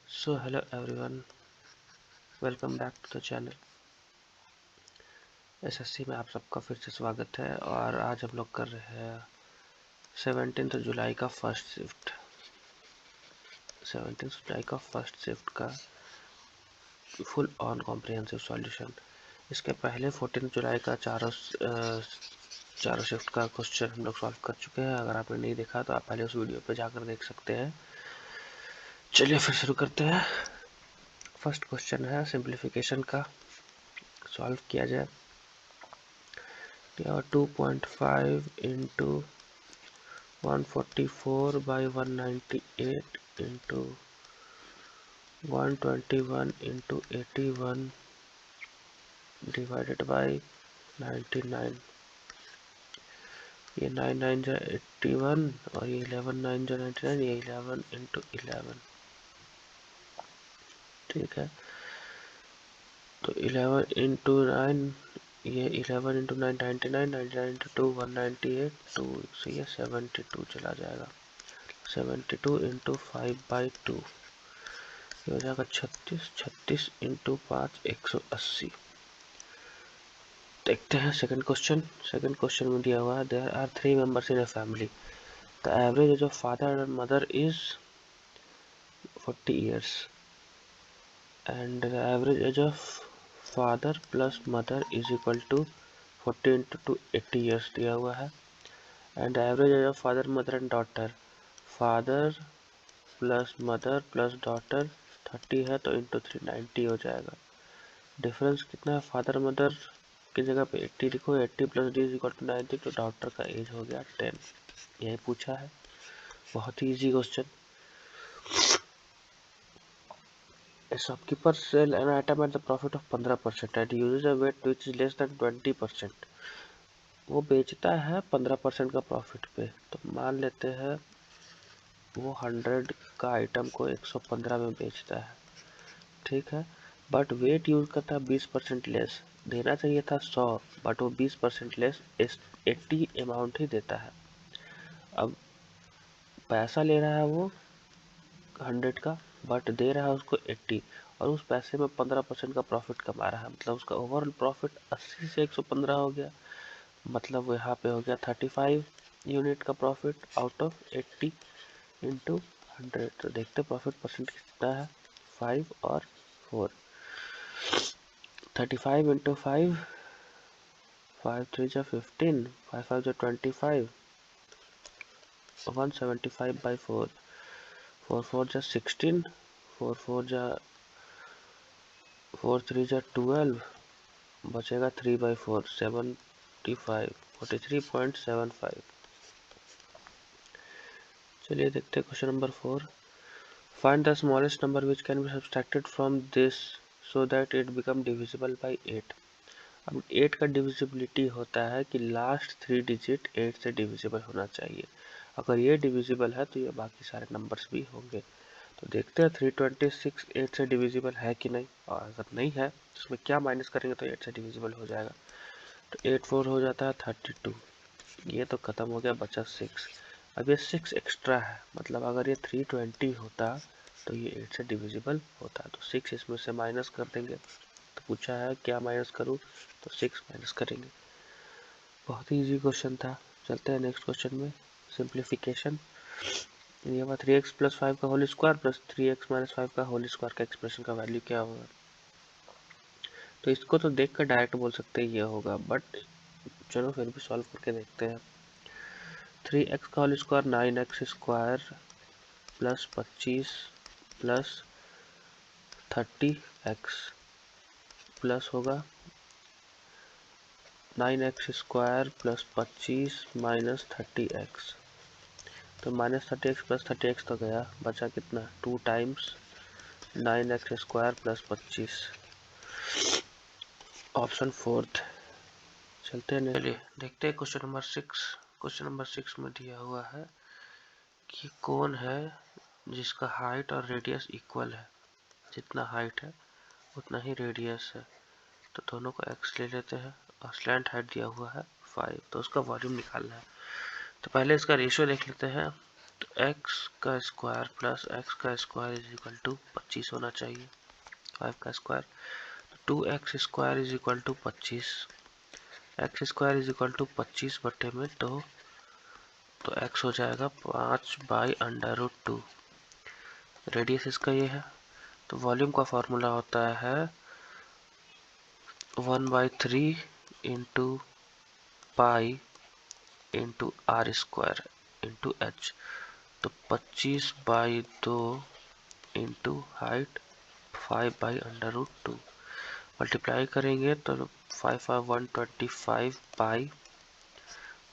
So hello everyone, welcome back to the channel. SSC में आप सबका फिर से स्वागत है। और आज हम लोग कर रहे हैं 17 जुलाई का फर्स्ट शिफ्ट। 17 जुलाई का फर्स्ट शिफ्ट का फुल ऑन कॉम्प्रिहेंसिव सॉल्यूशन। इसके पहले 14 जुलाई का चारों शिफ्ट का क्वेश्चन हम लोग सॉल्व कर चुके हैं। अगर आपने नहीं देखा तो आप पहले उस वीडियो पे जाकर देख सकते हैं। चलिए फिर शुरू करते हैं। फर्स्ट क्वेश्चन है सिंप्लीफिकेशन का, सॉल्व किया जाए। 2.5 into 144 by 198 into 121 into 81 divided by 99। ये 9 9 जा 81 और ये 11 9 जा 99, ये 11 into 11। ठीक है, तो 11 into 9, ये 11 into 9 99, 99 into 2 198, 2 से ये 72 चला जाएगा। 72 into 5/2 ये हो जाएगा 36। 36 इंटू 5 180। देखते हैं सेकंड क्वेश्चन। सेकंड क्वेश्चन में दिया हुआ है there are 3 members in a family. The average age of father and mother is 40 years and the average age of father plus mother is equal to 40 into 2 80 years दिया हुआ है। and the average age of father mother and daughter, father plus mother plus daughter 30 है तो into 3 90 हो जाएगा। Difference कितना है, father mother की जगह पे 80 लिखो, 80 plus D is equal to 90, तो डॉक्टर का एज हो गया 10। यही पूछा है, बहुत ही easy question. A shopkeeper sell an item at the profit of 15% and uses a weight which is less than 20%। वो बेचता है 15% का प्रॉफिट पे, तो मान लेते हैं वो 100 का आइटम को 115 में बेचता है। ठीक है, बट वेट यूज करता है 20% लेस। देना चाहिए था 100, बट वो 20% लेस 80 अमाउंट ही देता है। अब पैसा ले रहा है वो 100 का, बट दे रहा है उसको 80, और उस पैसे में 15% का प्रॉफिट कमा रहा है। मतलब उसका ओवरऑल प्रॉफिट 80 से 115 हो गया। मतलब वो यहाँ पे हो गया 35 यूनिट का प्रॉफिट आउट ऑफ 80 इंटू 100। तो देखते प्रॉफिट परसेंट कितना है, 5 और 4। 35 इंटू 5, 5 3 जा 15, 5 5 जा 25, 175 by 4, 4 4 जा 16, 4 4 जा 4 3 जा 12, बचेगा 3/4, 75, 43.75। चलिए देखते हैं question number 4। Find the smallest number which can be subtracted from this so that it become divisible by 8। अब 8 का डिविजिबिलिटी होता है कि लास्ट 3 डिजिट 8 से डिविजिबल होना चाहिए। अगर ये डिविजिबल है तो ये बाकी सारे नंबर्स भी होंगे। तो देखते हैं 326 8 से डिविजिबल है कि नहीं, और अगर नहीं है तो इसमें क्या माइनस करेंगे तो 8 से डिविजिबल हो जाएगा। तो 8 4 हो जाता है 32। ये तो खत्म हो गया, बचा 6। अब ये 6 एक्स्ट्रा है, मतलब अगर ये 320 होता तो ये 8 से डिविजिबल होता। तो 6 इसमें से माइनस कर देंगे। तो पूछा है क्या माइनस करूँ, तो 6 माइनस करेंगे। बहुत ही इजी क्वेश्चन था। चलते हैं नेक्स्ट क्वेश्चन में, सिंप्लीफिकेशन। ये बात 3x प्लस 5 का whole square plus 3x minus 5 का होल स्क्वायर का एक्सप्रेशन का वैल्यू क्या होगा। तो इसको तो देख कर डायरेक्ट बोल सकते हैं ये होगा, बट चलो फिर भी सॉल्व करके देखते हैं। 3x का whole square 9x square plus 25 plus 30x plus होगा 9x square plus 25 minus 30x। तो माइनस 30x प्लस 30x तो गया, बचा कितना 2 times 9x square plus 25, option 4। चलते हैं, चलिए देखते हैं क्वेश्चन नंबर 6। क्वेश्चन नंबर 6 में दिया हुआ है कि कौन है जिसका हाइट और रेडियस इक्वल है। जितना हाइट है उतना ही रेडियस है, तो दोनों को x ले लेते हैं और स्लैंट हाइट दिया हुआ है 5, तो उसका वॉल्यूम निकालना है। तो पहले इसका रेशियो देख लेते हैं। तो x का स्क्वायर प्लस x का स्क्वायर इज इक्वल टू 25 होना चाहिए। 5 का स्क्वायर 2x square is equal to 25, x square is equal to 25 बटे में 2, तो x हो जाएगा 5/√2। रेडियस इसका ये है। तो वॉल्यूम का फॉर्मूला होता है 1/3 into pi into are square into H. तो 25/2 इंटू हाइट 5/√2 मल्टीप्लाई करेंगे तो 5/125 pi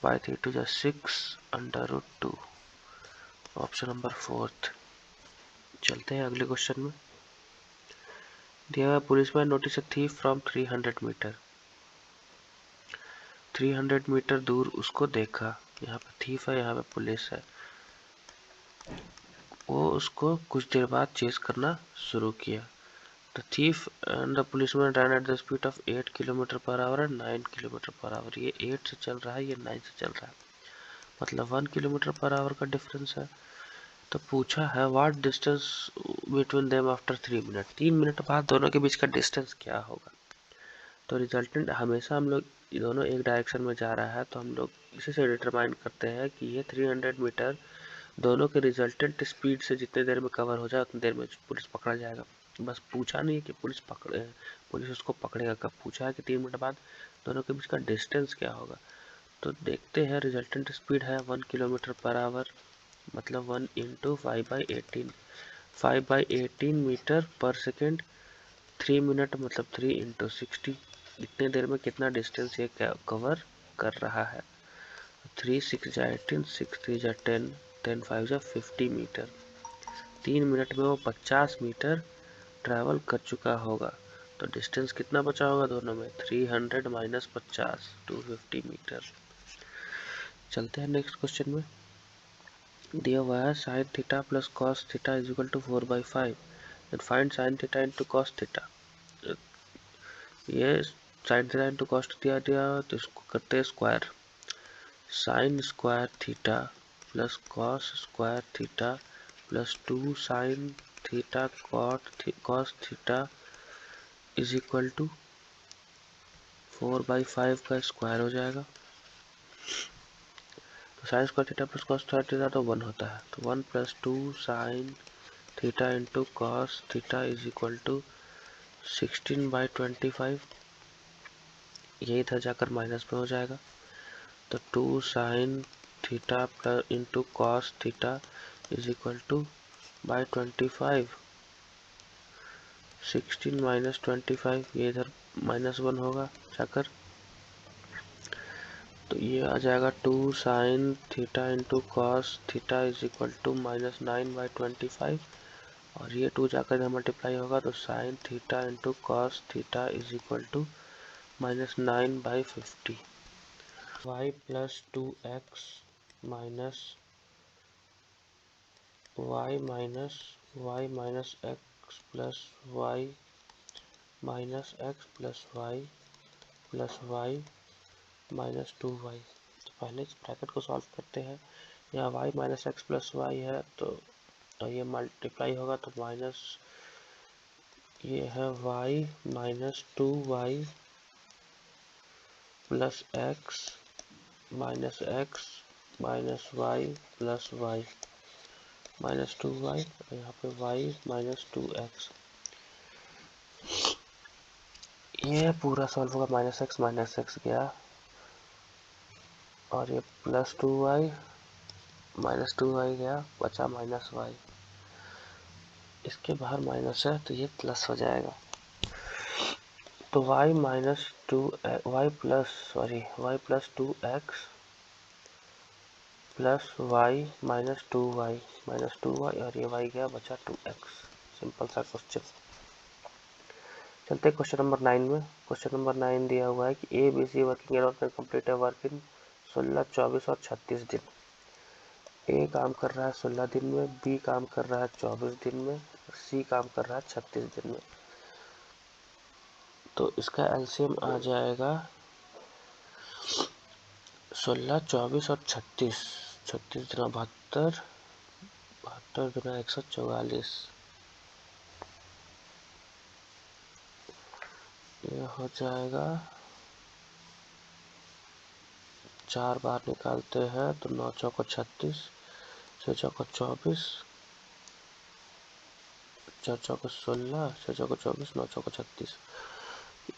by 3 to 6/√2। Option number 4। चलते हैं अगले क्वेश्चन में। दिया हुआ policeman notice a thief from 300 metre. 300 metre दूर उसको देखा। यहाँ पे थीफ है, यहाँ पे पुलिस है। वो उसको कुछ देर बाद चेस करना शुरू किया। The thief and the policeman ran at the speed of 8 kilometre per hour और 9 किलोमीटर पर आवर। ये 8 से चल रहा है, ये 9 से चल रहा है, मतलब 1 किलोमीटर पर आवर का डिफरेंस है। तो पूछा है what distance between them after 3 minute. 3 minute बाद दोनों के बीच का डिस्टेंस क्या होगा। तो रिजल्टेंट हमेशा हम लोग दोनों एक डायरेक्शन में जा रहा है, तो हम लोग इसी से डिटरमाइन करते हैं कि ये 300 मीटर दोनों के रिजल्टेंट स्पीड से जितने देर में कवर हो जाए उतनी देर में पुलिस पकड़ा जाएगा। बस पूछा नहीं है कि पुलिस उसको पकड़ेगा कब, पूछा है कि 3 मिनट बाद दोनों के बीच का डिस्टेंस क्या होगा। तो देखते हैं, रिजल्टेंट स्पीड है 1 किलोमीटर पर आवर, मतलब 1 इंटू 5/18, 5/18 मीटर पर सेकेंड। 3 मिनट मतलब 3 इंटू 60, इतने देर में कितना डिस्टेंस ये कवर कर रहा है। 3 6 जा 18, 6 3 जा 10, 10 5 जा 50 मीटर। 3 मिनट में वो 50 मीटर ट्रैवल कर चुका होगा। तो डिस्टेंस कितना बचा होगा दोनों में, 300 माइनस 50, 250 मीटर। चलते हैं नेक्स्ट क्वेश्चन में। दिया हुआ है sine theta plus cos theta is equal to 4/5 and find sine theta into cos theta. ये साइन थीटा इंटू कॉस दिया तो इसको करते हैं square. Sine square theta plus cos square theta plus 2 sine theta cos theta is equal to 4/5 का square हो जाएगा। तो sine square theta plus cos square theta तो 1 होता है, तो 1 plus 2 sine theta into cos theta is equal to 16/25। ये इधर जाकर माइनस में हो जाएगा। तो 2 sine theta plus into cos theta is equal two by 25, 16 minus 25, ये इधर -1 होगा जाकर। तो ये आ जाएगा 2 sine theta into cos theta is equal to -9/25, और ये 2 जाकर इधर मल्टीप्लाई होगा तो sine theta into cos theta is equal to -9/50। y plus 2x minus y minus x plus y minus x plus y plus y minus 2y। तो पहले इस bracket को सॉल्व करते हैं। यहाँ y minus x plus y है, तो ये मल्टीप्लाई होगा तो माइनस, ये है y minus 2y plus x minus x minus y plus y minus 2y, यहाँ पे y माइनस 2x। ये पूरा सॉल्व होगा, माइनस एक्स गया, और ये प्लस 2y माइनस 2y गया, बचा माइनस y। इसके बाहर माइनस है तो ये प्लस हो जाएगा। तो y plus 2x plus y minus 2y और ये y गया, बचा 2x। सिंपल सा क्वेश्चन। चलते क्वेश्चन नंबर 9 में। क्वेश्चन नंबर 9 दिया हुआ है कि A B C working alone can complete work in 16, 24 और 36 दिन। ए काम कर रहा है 16 दिन में, बी काम कर रहा है 24 दिन में, और सी काम कर रहा है 36 दिन में। तो इसका एलसीएम आ जाएगा 16, 24 और 36, 36 दिन 72, 72 गुना 144, ये हो जाएगा, 4 बार निकालते हैं तो 9 चौको 36, 6 चौको 24, 4 चौको 16, 6 चौको 24, 9 चौको 36।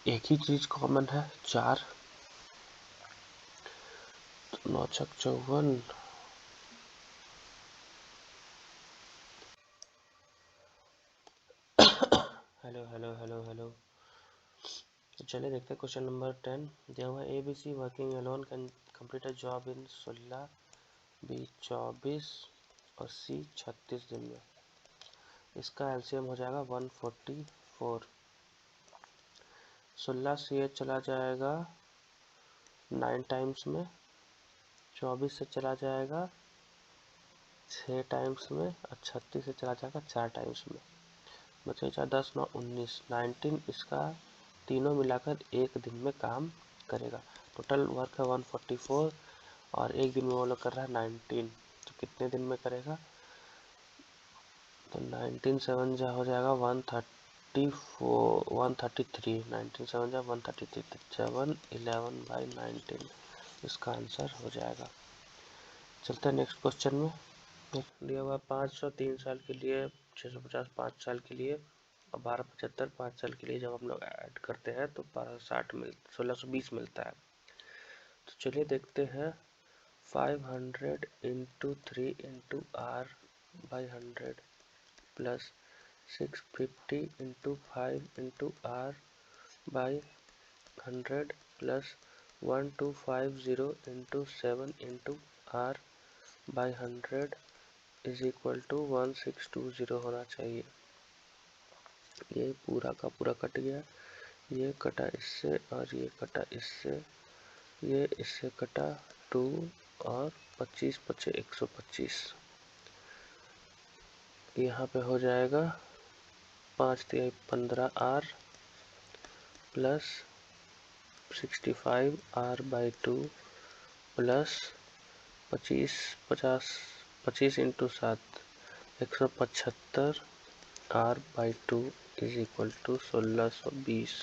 एक ही चीज कॉमन है 4, तो 9 छक 54, हेलो हेलो हेलो हेलो। तो चलिए देखते हैं क्वेश्चन नंबर 10। दिया हुआ A B C working alone can complete a job in 16, B 24 और सी 36 दिन में। इसका एलसीएम हो जाएगा 144। 16 से चला जाएगा 9 टाइम्स में, 24 से चला जाएगा 6 टाइम्स में और 36 से चला जाएगा 4 टाइम्स में। बचेगा 10 9 19 19। इसका तीनों मिलाकर एक दिन में काम करेगा। टोटल वर्क है 144 और एक दिन में वो लोग कर रहा है 19, तो कितने दिन में करेगा? तो 19 7 जा हो जाएगा 134 133, 19 7 जा 133, 7 11 बाई 19 इसका आंसर हो जाएगा। चलते हैं नेक्स्ट क्वेश्चन में। दिया हुआ 500 3 साल के लिए, 650 5 साल के लिए और 1275 5 साल के लिए जब हम लोग ऐड करते हैं तो 1620 मिलता है। तो चलिए देखते हैं। 500 into 3 into R by 100 plus 650 into 5 into R by 100 plus 1250 into 7 into R by 100 is equal to 1620 होना चाहिए। ये पूरा का पूरा कट गया, ये कटा इससे और ये कटा इससे, ये इससे कटा 2 और 25 पचे 125। यहाँ पे हो जाएगा 5 तिहाई 15 R plus 65 R by 2 plus 25 into 7 175 R by 2 is equal to 1620।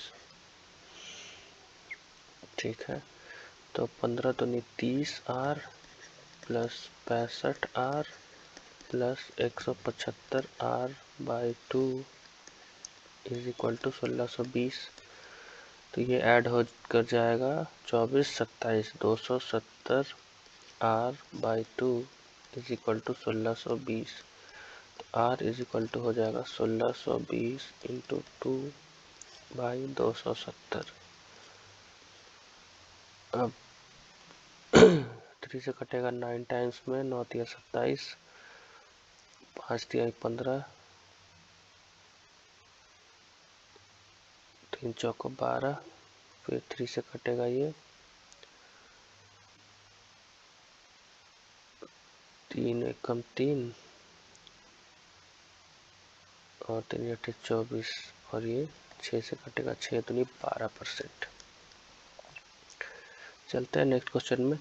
ठीक है, तो 15 दूनी 30 R plus 65 R plus 175 R by 2 is equal to 1620। तो ये ऐड हो कर जाएगा 24 27 270 R by 2 is equal to 1620। तो आर इज इक्वल टू हो जाएगा 1620 इंटू 2 बाई 270। अब 3 से कटेगा 9 टाइम्स में, 9 तिया 27, 5 तिया 15, 3 चौको 12, फिर 3 से कटेगा ये 3 एकम 3 और 3 अठे 24 और ये 6 से कटेगा 6 दूनी 12%। चलते हैं नेक्स्ट क्वेश्चन में।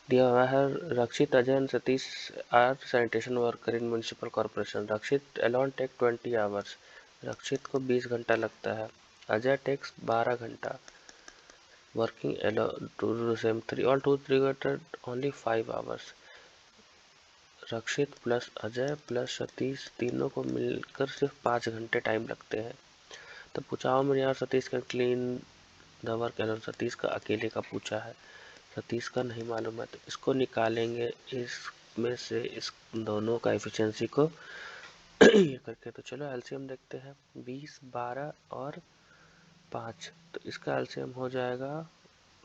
दिया हुआ है Rakshit Ajay and Satish are sanitation worker in municipal corporation. Rakshit alone take 20 hours. Rakshit को 20 घंटा लगता है। अजय टेक्स 12 घंटा। Working alone to same 3 all to only 5 hours. Rakshit plus Ajay plus Satish तीनों को मिलकर सिर्फ 5 घंटे टाइम लगते हैं। तो पूछा हो मेरे यार सतीश का clean the work alone, Satish का अकेले का पूछा है, सतीश का नहीं मालूम है, तो इसको निकालेंगे इसमें से इस दोनों का एफिशिएंसी को ये करके। तो चलो एलसीएम देखते हैं। 20 12 और 5, तो इसका एलसीएम हो जाएगा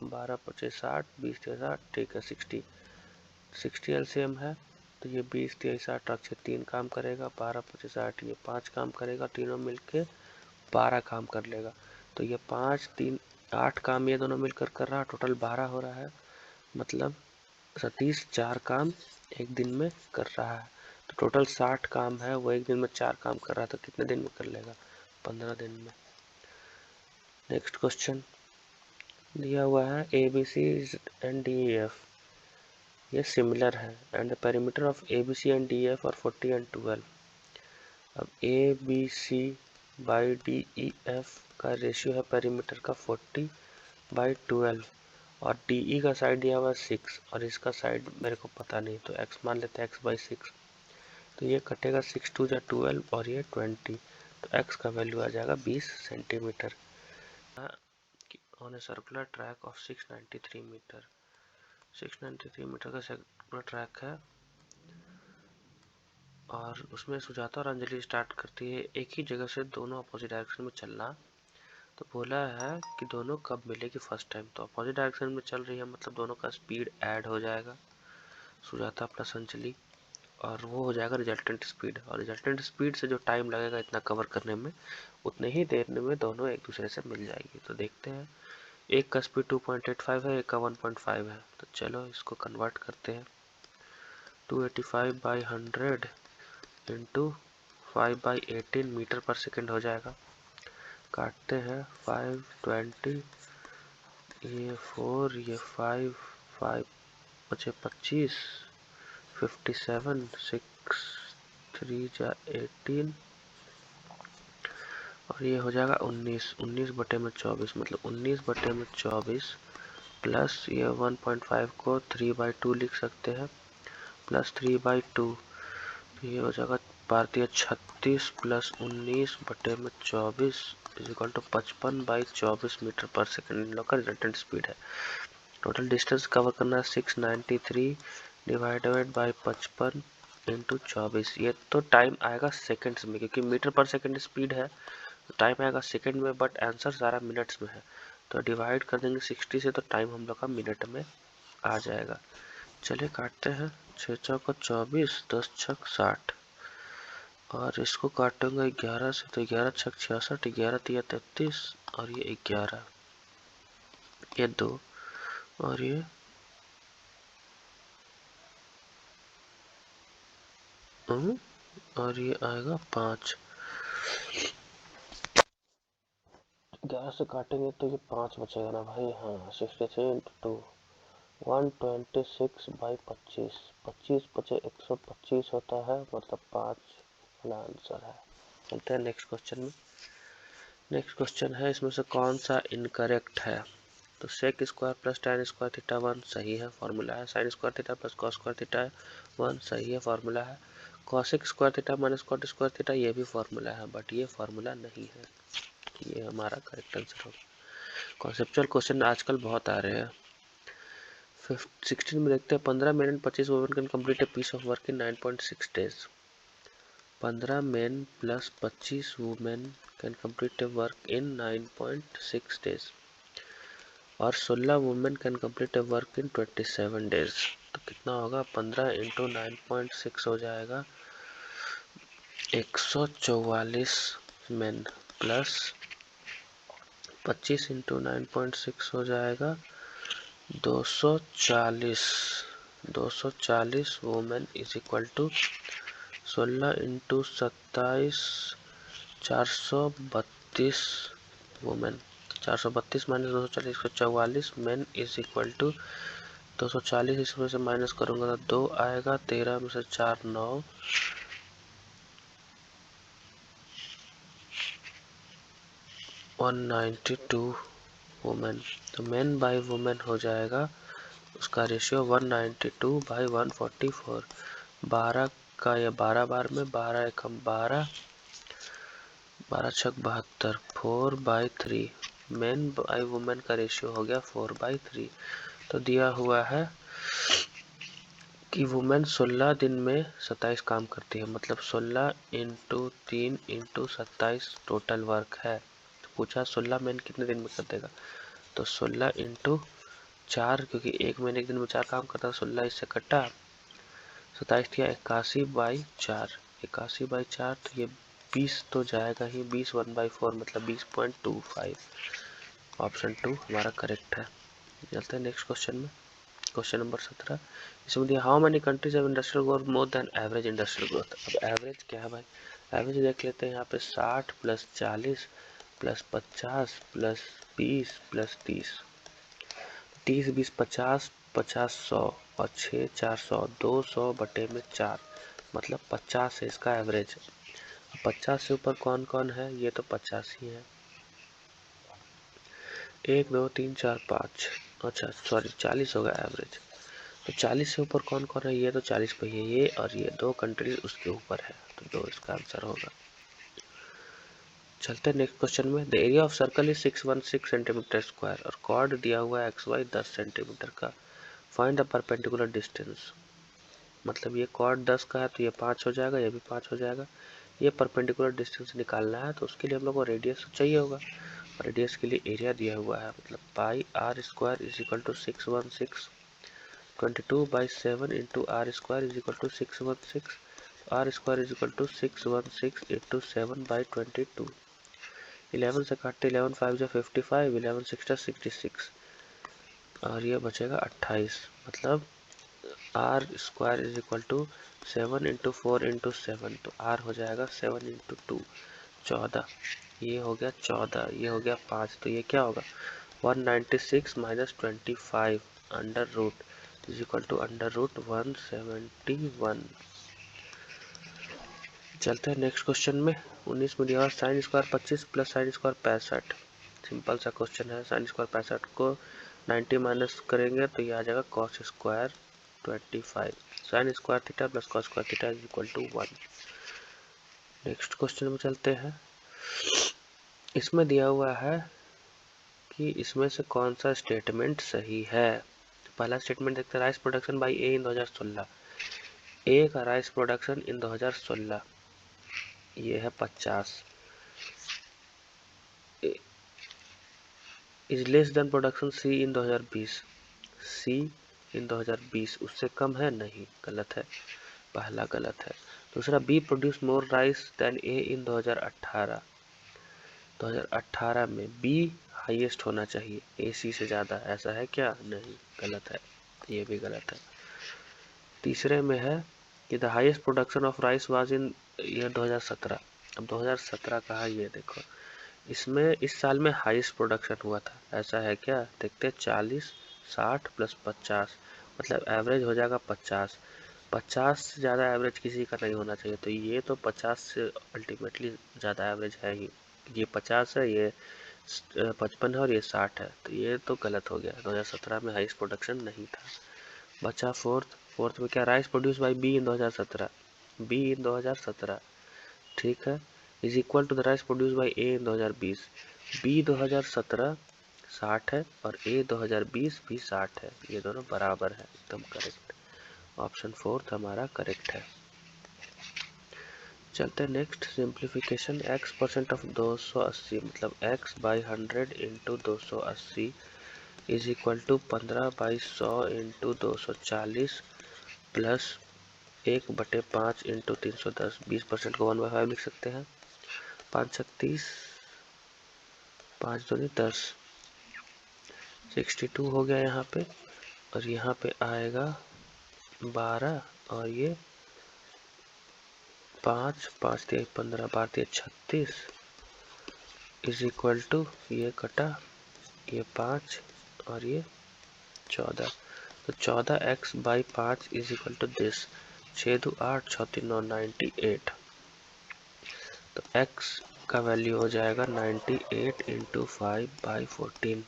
12 25 60, 20 60, ठीक है 60 एलसीएम है। तो ये 20 23 60 रक्षित 3 काम करेगा, 12 25 60 ये 5 काम करेगा, तीनों मिलके 12 काम कर लेगा। तो ये 5 3 8 काम ये दोनों मिलकर कर रहा है, टोटल 12 हो रहा है। मतलब सतीश 4 काम एक दिन में कर रहा है। तो टोटल 60 काम है, वो एक दिन में 4 काम कर रहा है, तो कितने दिन में कर लेगा? 15 दिन में। नेक्स्ट क्वेश्चन दिया हुआ है A B C and D E F, ये सिमिलर है and the perimeter of A B C and D F और 40 एंड 12। अब ABCDEF का रेशियो है पेरीमीटर का 40/12 और DE का साइड दिया हुआ 6 और इसका साइड मेरे को पता नहीं, तो x मान लेते हैं x/6। तो ये कटेगा 6 2 जा 12 और ये 20, तो x का वैल्यू आ जाएगा 20 centimetre. On a circular track of 693 metre, 693 metre का सर्कुलर ट्रैक है और उसमें सुजाता और अंजलि स्टार्ट करती है एक ही जगह से दोनों अपोजिट डायरेक्शन में चलना। तो बोला है कि दोनों कब मिलेगी फर्स्ट टाइम, तो अपोजिट डायरेक्शन में चल रही है मतलब दोनों का स्पीड ऐड हो जाएगा, सुजाता प्लस अंजलि, और वो हो जाएगा रिजल्टेंट स्पीड। और रिजल्टेंट स्पीड से जो टाइम लगेगा इतना कवर करने में, उतने ही देर में दोनों एक दूसरे से मिल जाएगी। तो देखते हैं, एक का स्पीड 2.85 है, एक का 1.5 है, तो चलो इसको कन्वर्ट करते हैं। 285/100 इंटू 5/18 मीटर पर सेकेंड हो जाएगा। काटते हैं, 520, ये 4, ये 5, 5 बचे 25, 57, 6 3 जा 18 और ये हो जाएगा 19, 19/24, मतलब 19/24 प्लस ये 1.5 को 3/2 लिख सकते हैं, प्लस 3/2, तो ये हो जाएगा भारतीय 36 प्लस 19/24 इक्वल टू 55/24 मीटर पर सेकेंड इन लोग का रिजल्टेंट स्पीड है। टोटल डिस्टेंस कवर करना है 693 डिवाइडेड बाई 55 इंटू 24। ये तो टाइम आएगा सेकेंड्स में, क्योंकि मीटर पर सेकेंड स्पीड है तो टाइम आएगा सेकेंड में, बट आंसर सारा मिनट्स में है। तो डिवाइड कर देंगे 60 से, तो टाइम हम लोग का मिनट में आ जाएगा। चलिए काटते हैं, 6 चौका 24, 10 छक 60 और इसको काटूंगा 11 से, तो 11 छक 66, 11 तिया 33 और ये 11, ये 2 और ये और ये आएगा 5। 11 से काटेंगे तो ये 5 बचेगा ना भाई। हाँ, 63 इंटू 2 126/25, 25 बचे 125 होता है, मतलब 5 वाला आंसर है। चलते हैं नेक्स्ट क्वेश्चन में। नेक्स्ट क्वेश्चन है, इसमें से कौन सा इनकरेक्ट है। तो sec square plus tan square theta 1 सही है, फॉर्मूला है। Sine square theta plus cos square theta 1 सही है, फॉर्मूला है। Cosec square theta minus cot square theta ये भी फॉर्मूला है, बट ये फॉर्मूला नहीं है। ये हमारा करेक्ट आंसर होगा। कॉन्सेप्चुअल क्वेश्चन आजकल बहुत आ रहे हैं। 16 में देखते हैं, 15 men and 25 women can complete a piece of work in 9.6 days. 15 men plus 25 women can complete a work in 9.6 days. और 16 women can complete A work in 27 days. तो कितना होगा, 15 इंटू 9.6 हो जाएगा 144 मेन, प्लस 25 इंटू 9.6 हो जाएगा 240 women is equal to 16 into 27 432 women, 432 minus 240 144 men is equal to 240, इसमें से माइनस करूंगा तो 2 आएगा, 13 में से 4 9, 192 वुमेन। तो मेन बाई वुमेन हो जाएगा, उसका रेशियो 192/144। 12 का या 12 बार में 12 एकम 12, 12 छक 72, 4/3। मेन बाई वुमेन का रेशियो हो गया 4/3। तो दिया हुआ है कि वुमेन 16 दिन में 27 काम करती है, मतलब 16 इंटू 3 इंटू 27 टोटल वर्क है। तो पूछा 16 मैन कितने दिन में कर देगा, तो 16 इंटू 4, क्योंकि एक मैन एक दिन में 4 काम करता है, 16 इससे कटा, 27 किया 81/4, 81/4, तो ये 20 तो जाएगा ही, 20 1/4 मतलब 20.25। ऑप्शन 2 हमारा करेक्ट है। चलते हैं नेक्स्ट क्वेश्चन में। क्वेश्चन नंबर 17, इसमें दिया how many countries have industrial growth more than average industrial growth. अब एवरेज क्या है भाई, एवरेज देख लेते हैं। यहाँ पे 60 प्लस 40 प्लस 50 प्लस 20 प्लस 30, 30 20 50, 50 100 और 6 400, 200 बटे में 4 मतलब 50 है इसका एवरेज। 50 से ऊपर कौन कौन है? ये तो 50 ही है। 1 2 3 4 5, अच्छा सॉरी 40 होगा एवरेज। तो 40 से ऊपर कौन कौन है? ये तो 40 पे ही है, ये और ये 2 कंट्रीज उसके ऊपर है, तो 2 इसका आंसर होगा। चलते हैं नेक्स्ट क्वेश्चन में। The area of circle is 616 centimetre square और कॉर्ड दिया हुआ है XY 10 सेंटीमीटर का। Find the perpendicular distance. मतलब ये कॉर्ड 10 का है तो ये 5 हो जाएगा, ये भी 5 हो जाएगा। ये परपेंडिकुलर डिस्टेंस निकालना है तो उसके लिए हम लोग को रेडियस चाहिए होगा। रेडियस के लिए एरिया दिया हुआ है, मतलब pi r square is equal to 616 22/7 into are square is equal to 616। R square is equal to 616 into 7/22। 11 से काटते 11 5 जो 55, 11 6 66 और ये बचेगा 28। मतलब R square is equal to 7 into 4 into 7, तो आर हो जाएगा 7 इंटू 2 14। ये हो गया 14, ये हो गया 5, तो ये क्या होगा 196 minus 25 under root is equal to under root 171। चलते हैं नेक्स्ट क्वेश्चन में। 19 में दिया sine square 25 plus sine square 65। Simple सा क्वेश्चन है। साइन स्क्वायर 65 को 90 माइनस करेंगे तो ये आ जाएगा cos square 25। Sine square theta plus cos square theta is equal to 1। Next question में चलते हैं। इसमें दिया हुआ है कि इसमें से कौन सा स्टेटमेंट सही है। पहला स्टेटमेंट देखते हैं, राइस प्रोडक्शन बाई ए इन 2016। ए का राइस प्रोडक्शन इन 2016 ये है 50 इज लेस देन प्रोडक्शन सी इन 2020। सी इन 2020 उससे कम है? नहीं, गलत है, पहला गलत है। दूसरा, B produce more rice than A in 2018। 2018 में बी हाईएस्ट होना चाहिए, ए सी से ज़्यादा, ऐसा है क्या? नहीं, गलत है, ये भी गलत है। तीसरे में है कि the highest production of rice was in year 2017। अब 2017 कहा, ये देखो इसमें इस साल में हाईएस्ट प्रोडक्शन हुआ था, ऐसा है क्या? देखते 40 60 प्लस 50, मतलब एवरेज हो जाएगा 50। 50 से ज़्यादा एवरेज किसी का नहीं होना चाहिए, तो ये तो 50 से अल्टीमेटली ज़्यादा एवरेज है ही। ये 50 है, ये 55 है और ये 60 है, तो ये तो गलत हो गया। 2017 में हाईएस्ट प्रोडक्शन नहीं था। बचा फोर्थ में क्या, rice produce by B in 2017। B in 2017 ठीक है, is equal to the rice produce by A in 2020। B 2017 60 है और ए 2020 भी 60 है, ये दोनों बराबर है, एकदम करेक्ट। ऑप्शन फोर्थ हमारा करेक्ट है। चलते हैं next, simplification. x percent of 280 मतलब x by 100 into 280 is equal to 15/100 into 240 plus 1/5 into 310। 20% को 1/5 लिख सकते हैं। 5 36 5 दूनी 10, 62 हो गया यहाँ पे, और यहाँ पे आएगा 12 और ये 5 5 3 15 12 3 36 इज इक्वल टू, ये कटा, ये 5 और ये 14, तो 14x by 5 is equal to this 6 2 8 6 3 9 98। तो x का वैल्यू हो जाएगा 98 इंटू 5/14।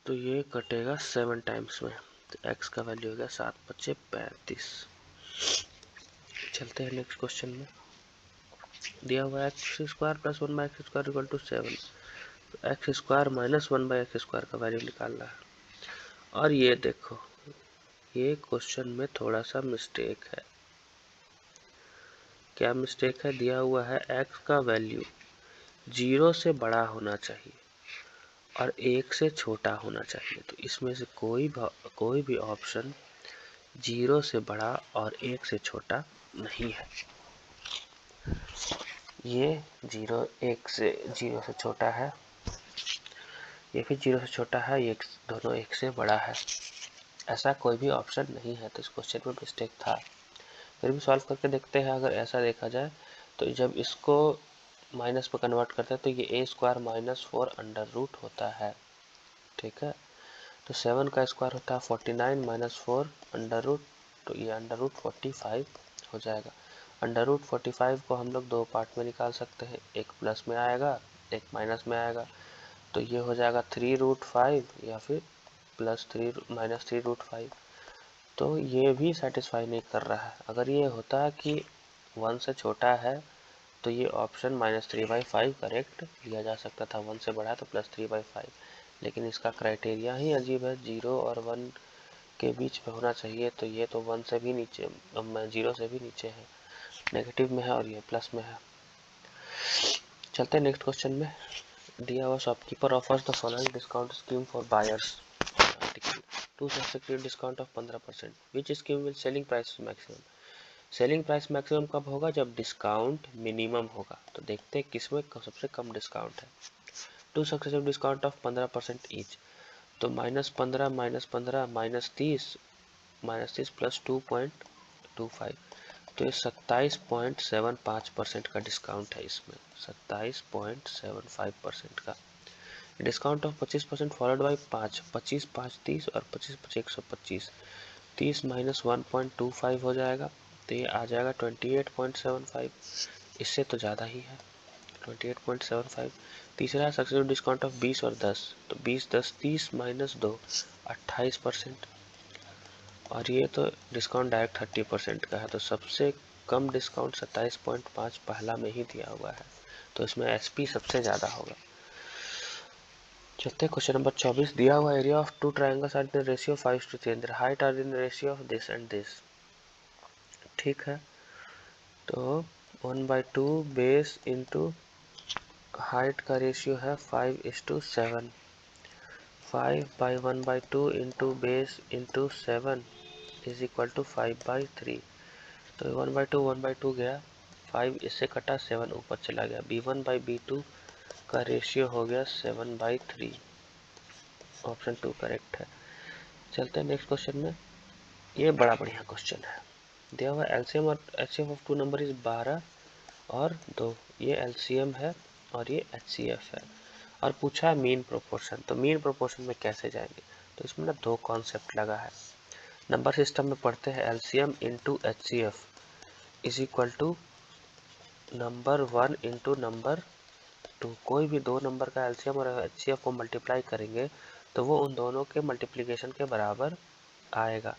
तो ये कटेगा 7 टाइम्स में, तो x का वैल्यू हो गया 7 5 35। चलते हैं नेक्स्ट क्वेश्चन में। दिया हुआ x square plus 1/x square equal to 7। तो x square minus 1/x square का वैल्यू निकालना है। और ये देखो, ये क्वेश्चन में थोड़ा सा मिस्टेक है। क्या मिस्टेक है? दिया हुआ है x का वैल्यू 0 से बड़ा होना चाहिए और 1 से छोटा होना चाहिए, तो इसमें से कोई भी ऑप्शन 0 से बड़ा और 1 से छोटा नहीं है। ये 1 से 0 से छोटा है, ये भी 0 से छोटा है, ये दोनों 1 से बड़ा है, ऐसा कोई भी ऑप्शन नहीं है, तो इस क्वेश्चन में मिस्टेक था। फिर भी सॉल्व करके देखते हैं। अगर ऐसा देखा जाए तो जब इसको माइनस पर कन्वर्ट करते हैं तो ये ए स्क्वायर माइनस 4 अंडर रूट होता है, ठीक है। तो 7 का स्क्वायर होता है 49 माइनस 4 अंडर रूट तो ये √45 हो जाएगा। √45 को हम लोग दो पार्ट में निकाल सकते हैं, एक प्लस में आएगा एक माइनस में आएगा। तो ये हो जाएगा 3√5 या फिर -3√5। तो ये भी सेटिस्फाई नहीं कर रहा है। अगर ये होता है कि 1 से छोटा है तो ये ऑप्शन -3/5 करेक्ट लिया जा सकता था, 1 से बड़ा है तो +3/5। लेकिन इसका क्राइटेरिया ही अजीब है, 0 और 1 के बीच में होना चाहिए। तो ये तो 1 से भी नीचे, 0 से भी नीचे है, नेगेटिव में है और ये प्लस में है। चलते हैं नेक्स्ट क्वेश्चन में। दिया हुआ shopkeeper offers the following discount scheme for buyers two subsequent discount of 15%। Which scheme will selling price maximum? Selling price maximum कब होगा? जब डिस्काउंट मिनिमम होगा। तो देखते हैं किसमें सबसे कम डिस्काउंट है। Two successive discount of 15% each. तो -15 -30 प्लस 2.25, तो ये 27.75% का डिस्काउंट है इसमें, 27.75% का डिस्काउंट ऑफ 25% फॉलोड बाई 5, 25 5 30 और 25 25 125, 30 माइनस 1.25 हो जाएगा। तो ये आ जाएगा 28.75, इससे तो ज़्यादा ही है 28.75। तीसरा सक्सेसफुल डिस्काउंट ऑफ 20 और 10, तो 20 10 30 माइनस 2 28%, और ये तो डिस्काउंट डायरेक्ट 30% का है। तो सबसे कम डिस्काउंट 27.5 पहला में ही दिया हुआ है, तो इसमें एसपी सबसे ज़्यादा होगा। चलते क्वेश्चन नंबर 24। दिया हुआ area of two triangles are in ratio 5:3, their height are in ratio of this and this. ठीक है, तो 1/2 बेस इंटू हाइट का रेशियो है 5:7, 5/1/2 into base into 7 is equal to 5/3। तो 1/2 गया, 5 इससे कटा, 7 ऊपर चला गया। B1/B2 का रेशियो हो गया 7/3, ऑप्शन 2 करेक्ट है। चलते हैं नेक्स्ट क्वेश्चन में। ये बड़ा बढ़िया क्वेश्चन है। दिया हुआ एलसीएम और HCF of two number is 12 और 2। ये एलसीएम है और ये एचसीएफ है, और पूछा है मीन प्रोपोर्शन। तो मीन प्रोपोर्शन में कैसे जाएंगे? तो इसमें ना दो कॉन्सेप्ट लगा है। नंबर सिस्टम में पढ़ते हैं LCM into HCF is equal to number 1 into number 2। कोई भी दो नंबर का एलसीएम और एचसीएफ को मल्टीप्लाई करेंगे तो वो उन दोनों के मल्टीप्लिकेशन के बराबर आएगा।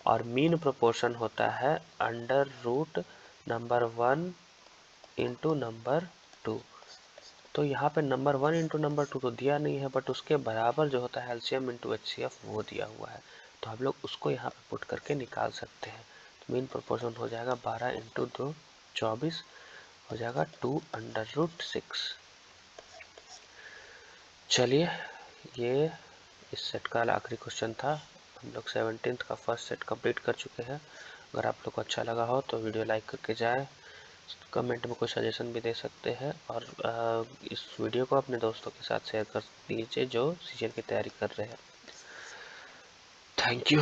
और मीन प्रोपोर्शन होता है under root number 1 into number 2। तो यहाँ पे नंबर 1 इंटू नंबर 2 तो दिया नहीं है, बट उसके बराबर जो होता है एलसीएम इंटू एचसीएफ वो दिया हुआ है। तो हम लोग उसको यहाँ पे पुट करके निकाल सकते हैं। तो मीन प्रोपोर्शन हो जाएगा 12 इंटू 2 24, हो जाएगा 2√6। चलिए, ये इस सेट का आखिरी क्वेश्चन था। हम लोग 17th का फर्स्ट सेट कंप्लीट कर चुके हैं। अगर आप लोग को अच्छा लगा हो तो वीडियो लाइक करके जाएं, कमेंट में कोई सजेशन भी दे सकते हैं, और इस वीडियो को अपने दोस्तों के साथ शेयर कर दीजिए जो सीजन की तैयारी कर रहे हैं। Thank you.